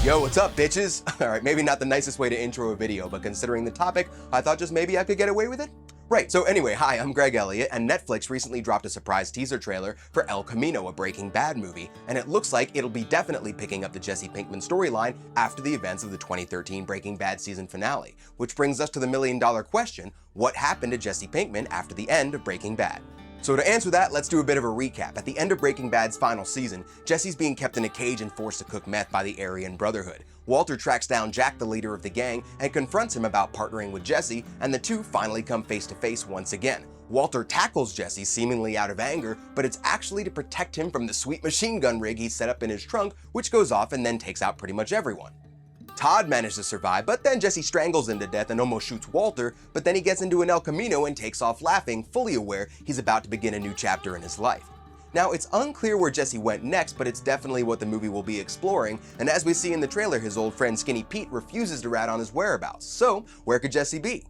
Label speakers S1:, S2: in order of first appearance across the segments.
S1: Yo, what's up, bitches? Alright, maybe not the nicest way to intro a video, but considering the topic, I thought just maybe I could get away with it? Right, so anyway, hi, I'm Greg Elliott, and Netflix recently dropped a surprise teaser trailer for El Camino, a Breaking Bad movie, and it looks like it'll be definitely picking up the Jesse Pinkman storyline after the events of the 2013 Breaking Bad season finale, which brings us to the million-dollar question: what happened to Jesse Pinkman after the end of Breaking Bad? So to answer that, let's do a bit of a recap. At the end of Breaking Bad's final season, Jesse's being kept in a cage and forced to cook meth by the Aryan Brotherhood. Walter tracks down Jack, the leader of the gang, and confronts him about partnering with Jesse, and the two finally come face to face once again. Walter tackles Jesse seemingly out of anger, but it's actually to protect him from the sweet machine gun rig he set up in his trunk, which goes off and then takes out pretty much everyone. Todd managed to survive, but then Jesse strangles him to death and almost shoots Walter, but then he gets into an El Camino and takes off laughing, fully aware he's about to begin a new chapter in his life. Now, it's unclear where Jesse went next, but it's definitely what the movie will be exploring, and as we see in the trailer, his old friend Skinny Pete refuses to rat on his whereabouts. So, where could Jesse be?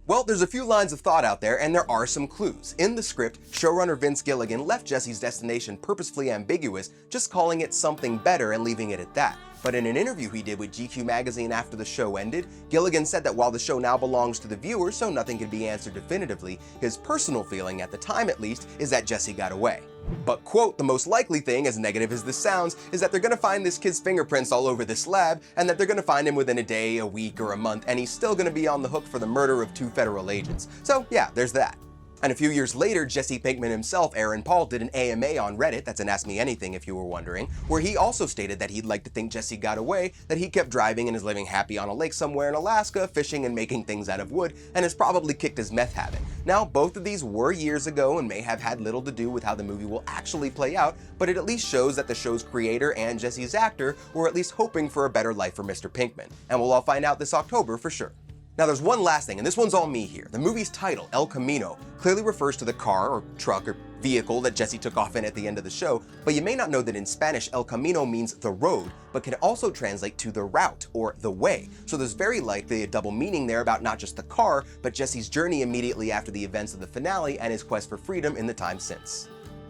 S1: Well, there's a few lines of thought out there, and there are some clues. In the script, showrunner Vince Gilligan left Jesse's destination purposefully ambiguous, just calling it something better and leaving it at that. But in an interview he did with GQ magazine after the show ended, Gilligan said that while the show now belongs to the viewer, so nothing can be answered definitively, his personal feeling, at the time at least, is that Jesse got away. But, quote, the most likely thing, as negative as this sounds, is that they're gonna find this kid's fingerprints all over this lab, and that they're gonna find him within a day, a week, or a month, and he's still gonna be on the hook for the murder of 2 federal agents. So yeah, there's that. And a few years later, Jesse Pinkman himself, Aaron Paul, did an AMA on Reddit, that's an Ask Me Anything if you were wondering, where he also stated that he'd like to think Jesse got away, that he kept driving and is living happy on a lake somewhere in Alaska, fishing and making things out of wood, and has probably kicked his meth habit. Now, both of these were years ago and may have had little to do with how the movie will actually play out, but it at least shows that the show's creator and Jesse's actor were at least hoping for a better life for Mr. Pinkman. And we'll all find out this October for sure. Now there's one last thing, and this one's all me here. The movie's title, El Camino, clearly refers to the car or truck or vehicle that Jesse took off in at the end of the show, but you may not know that in Spanish, El Camino means the road, but can also translate to the route or the way. So there's very likely a double meaning there about not just the car, but Jesse's journey immediately after the events of the finale and his quest for freedom in the time since.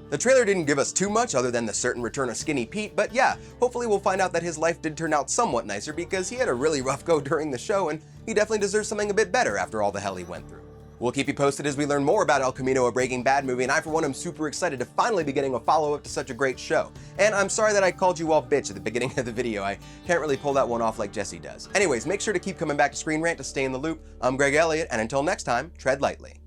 S1: The trailer didn't give us too much other than the certain return of Skinny Pete, but yeah, hopefully we'll find out that his life did turn out somewhat nicer because he had a really rough go during the show and he definitely deserves something a bit better after all the hell he went through. We'll keep you posted as we learn more about El Camino, a Breaking Bad movie, and I for one am super excited to finally be getting a follow-up to such a great show. And I'm sorry that I called you all bitch at the beginning of the video. I can't really pull that one off like Jesse does. Anyways, make sure to keep coming back to Screen Rant to stay in the loop. I'm Greg Elliott, and until next time, tread lightly.